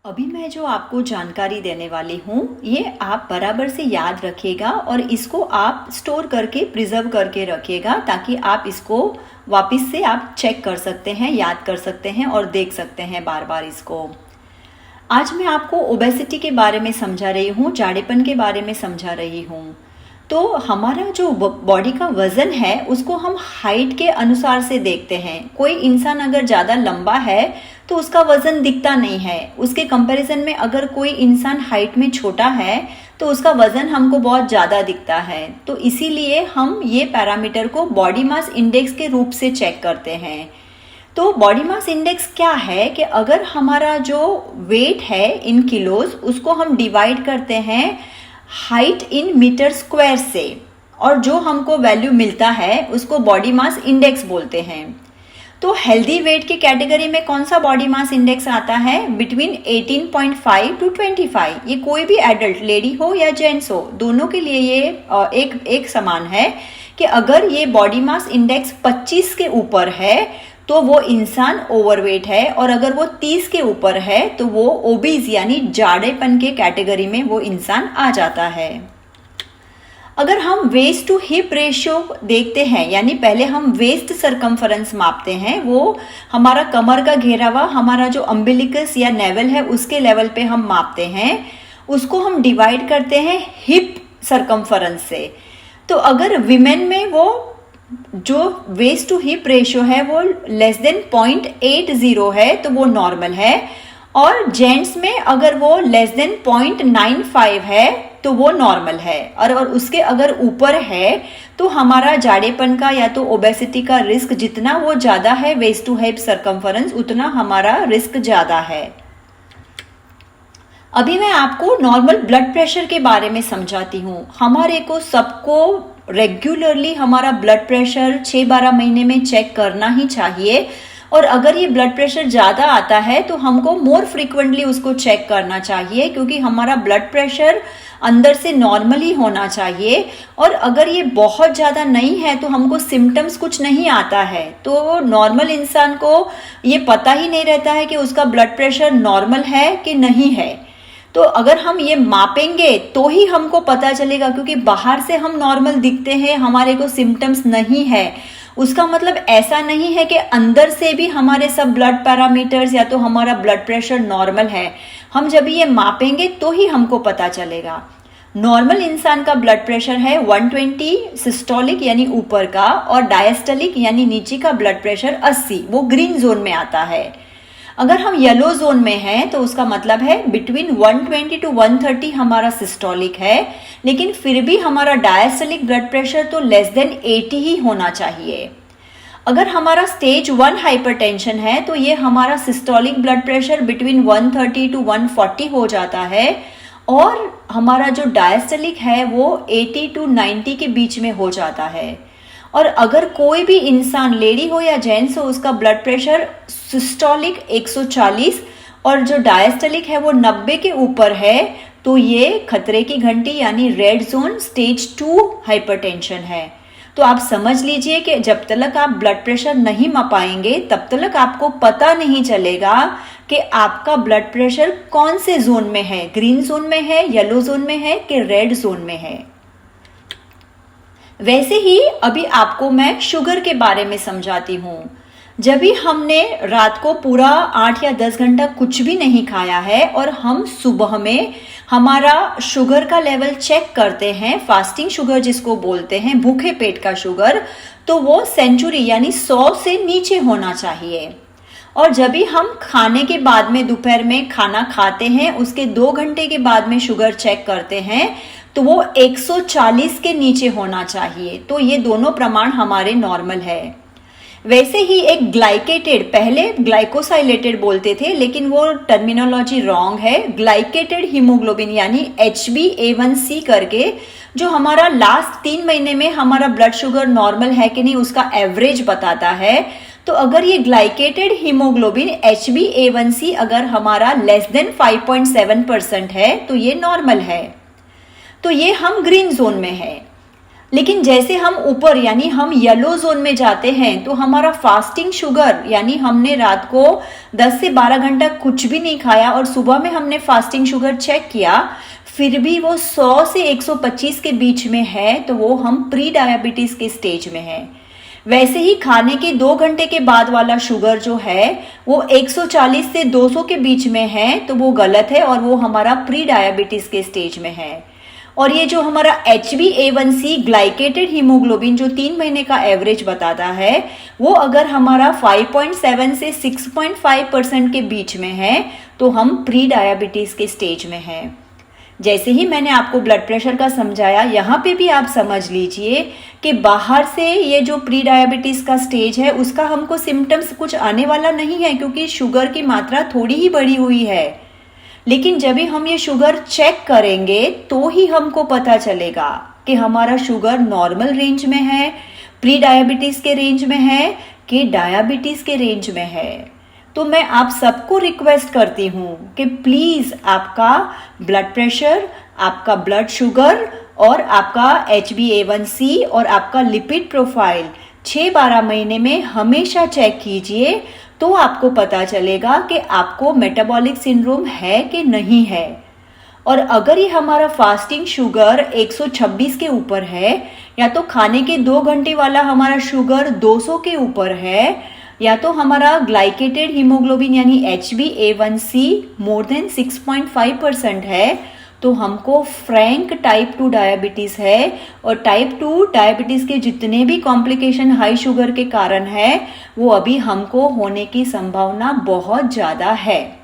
अभी मैं जो आपको जानकारी देने वाली हूँ ये आप बराबर से याद रखिएगा और इसको आप स्टोर करके प्रिजर्व करके रखिएगा ताकि आप इसको वापस से आप चेक कर सकते हैं, याद कर सकते हैं और देख सकते हैं बार बार इसको। आज मैं आपको ओबेसिटी के बारे में समझा रही हूँ, जाड़ेपन के बारे में समझा रही हूँ। तो हमारा जो बॉडी का वजन है उसको हम हाइट के अनुसार से देखते हैं। कोई इंसान अगर ज़्यादा लंबा है तो उसका वजन दिखता नहीं है, उसके कंपैरिजन में अगर कोई इंसान हाइट में छोटा है तो उसका वजन हमको बहुत ज़्यादा दिखता है। तो इसीलिए हम ये पैरामीटर को बॉडी मास इंडेक्स के रूप से चेक करते हैं। तो बॉडी मास इंडेक्स क्या है कि अगर हमारा जो वेट है इन किलोज उसको हम डिवाइड करते हैं हाइट इन मीटर स्क्वायर से और जो हमको वैल्यू मिलता है उसको बॉडी मास इंडेक्स बोलते हैं। तो हेल्दी वेट की कैटेगरी में कौन सा बॉडी मास इंडेक्स आता है? Between 18.5 to 25। ये कोई भी एडल्ट लेडी हो या जेंट्स हो दोनों के लिए ये एक समान है कि अगर ये बॉडी मास इंडेक्स 25 के ऊपर है तो वो इंसान ओवरवेट है और अगर वो 30 के ऊपर है तो वो ओबीज यानी जाड़ेपन के कैटेगरी में वो इंसान आ जाता है। अगर हम वेस्ट टू हिप रेशियो देखते हैं यानी पहले हम वेस्ट सरकमफरेंस मापते हैं, वो हमारा कमर का घेरावा हमारा जो अम्बिलिकस या नेवल है उसके लेवल पे हम मापते हैं, उसको हम डिवाइड करते हैं हिप सरकमफरेंस से। तो अगर विमेन में वो जो वेस्ट टू हिप रेशियो है वो लेस देन 0.80 है तो वो नॉर्मल है और जेंट्स में अगर वो लेस देन 0.95 है तो वो नॉर्मल है और उसके अगर ऊपर है तो हमारा जाड़ेपन का या तो ओबेसिटी का रिस्क जितना वो ज्यादा है वेस्ट टू हिप सरकमफरेंस उतना हमारा रिस्क ज्यादा है। अभी मैं आपको नॉर्मल ब्लड प्रेशर के बारे में समझाती हूँ। हमारे को सबको रेगुलरली हमारा ब्लड प्रेशर 6-12 महीने में चेक करना ही चाहिए और अगर ये ब्लड प्रेशर ज़्यादा आता है तो हमको मोर फ्रीक्वेंटली उसको चेक करना चाहिए क्योंकि हमारा ब्लड प्रेशर अंदर से नॉर्मली होना चाहिए। और अगर ये बहुत ज़्यादा नहीं है तो हमको सिम्टम्स कुछ नहीं आता है तो नॉर्मल इंसान को ये पता ही नहीं रहता है कि उसका ब्लड प्रेशर नॉर्मल है कि नहीं है। तो अगर हम ये मापेंगे तो ही हमको पता चलेगा क्योंकि बाहर से हम नॉर्मल दिखते हैं, हमारे को सिम्टम्स नहीं है, उसका मतलब ऐसा नहीं है कि अंदर से भी हमारे सब ब्लड पैरामीटर्स या तो हमारा ब्लड प्रेशर नॉर्मल है। हम जब ये मापेंगे तो ही हमको पता चलेगा। नॉर्मल इंसान का ब्लड प्रेशर है 120 सिस्टोलिक यानी ऊपर का और डायस्टोलिक यानी नीचे का ब्लड प्रेशर 80, वो ग्रीन जोन में आता है। अगर हम येलो जोन में हैं तो उसका मतलब है बिटवीन 120 टू 130 हमारा सिस्टोलिक है, लेकिन फिर भी हमारा डायस्टोलिक ब्लड प्रेशर तो लेस देन 80 ही होना चाहिए। अगर हमारा स्टेज 1 हाइपरटेंशन है तो ये हमारा systolic blood pressure between 130 to 140 हो जाता है और हमारा जो डायस्टोलिक है वो 80 टू 90 के बीच में हो जाता है। और अगर कोई भी इंसान लेडी हो या जेंट्स हो उसका ब्लड प्रेशर सिस्टोलिक 140 और जो डायस्टोलिक है वो 90 के ऊपर है तो ये खतरे की घंटी यानी रेड जोन स्टेज 2 हाइपरटेंशन है। तो आप समझ लीजिए कि जब तक आप ब्लड प्रेशर नहीं मापाएंगे तब तक आपको पता नहीं चलेगा कि आपका ब्लड प्रेशर कौन से जोन में है, ग्रीन जोन में है, येलो जोन में है कि रेड जोन में है। वैसे ही अभी आपको मैं शुगर के बारे में समझाती हूँ। जब भी हमने रात को पूरा 8 या 10 घंटा कुछ भी नहीं खाया है और हम सुबह में हमारा शुगर का लेवल चेक करते हैं, फास्टिंग शुगर जिसको बोलते हैं, भूखे पेट का शुगर, तो वो सेंचुरी यानी 100 से नीचे होना चाहिए। और जब भी हम खाने के बाद में दोपहर में खाना खाते हैं उसके 2 घंटे के बाद में शुगर चेक करते हैं तो वो 140 के नीचे होना चाहिए। तो ये दोनों प्रमाण हमारे नॉर्मल है। वैसे ही एक ग्लाइकेटेड, पहले ग्लाइकोसाइलेटेड बोलते थे लेकिन वो टर्मिनोलॉजी रॉन्ग है, ग्लाइकेटेड हीमोग्लोबिन यानी HbA1c करके जो हमारा लास्ट 3 महीने में हमारा ब्लड शुगर नॉर्मल है कि नहीं उसका एवरेज बताता है। तो अगर ये ग्लाइकेटेड हीमोग्लोबिन HbA1c अगर हमारा लेस देन 5.7% है तो ये नॉर्मल है, तो ये हम ग्रीन जोन में है। लेकिन जैसे हम ऊपर यानी हम येलो जोन में जाते हैं तो हमारा फास्टिंग शुगर यानी हमने रात को 10 से 12 घंटा कुछ भी नहीं खाया और सुबह में हमने फास्टिंग शुगर चेक किया, फिर भी वो 100 से 125 के बीच में है, तो वो हम प्री डायबिटीज के स्टेज में है। वैसे ही खाने के 2 घंटे के बाद वाला शुगर जो है वो 140 से 200 के बीच में है, तो वो गलत है और वो हमारा प्री डायबिटीज के स्टेज में है। और ये जो हमारा HbA1c ग्लाइकेटेड हीमोग्लोबिन जो 3 महीने का एवरेज बताता है, वो अगर हमारा 5.7 से 6.5% के बीच में है तो हम प्री डायबिटीज के स्टेज में हैं। जैसे ही मैंने आपको ब्लड प्रेशर का समझाया, यहाँ पे भी आप समझ लीजिए कि बाहर से ये जो प्री डायबिटीज का स्टेज है उसका हमको सिम्टम्स कुछ आने वाला नहीं है, क्योंकि शुगर की मात्रा थोड़ी ही बढ़ी हुई है। लेकिन जब भी हम ये शुगर चेक करेंगे तो ही हमको पता चलेगा कि हमारा शुगर नॉर्मल रेंज में है, प्री डायबिटीज के रेंज में है कि डायबिटीज के रेंज में है। तो मैं आप सबको रिक्वेस्ट करती हूँ कि प्लीज आपका ब्लड प्रेशर, आपका ब्लड शुगर और आपका HbA1c और आपका लिपिड प्रोफाइल 6-12 महीने में हमेशा चेक कीजिए, तो आपको पता चलेगा कि आपको मेटाबॉलिक सिंड्रोम है कि नहीं है। और अगर ये हमारा फास्टिंग शुगर 126 के ऊपर है, या तो खाने के 2 घंटे वाला हमारा शुगर 200 के ऊपर है, या तो हमारा ग्लाइकेटेड हीमोग्लोबिन यानी HbA1c मोर देन 6.5% है, तो हमको फ्रैंक टाइप 2 डायबिटीज है। और टाइप 2 डायबिटीज के जितने भी कॉम्प्लिकेशन हाई शुगर के कारण है वो अभी हमको होने की संभावना बहुत ज्यादा है।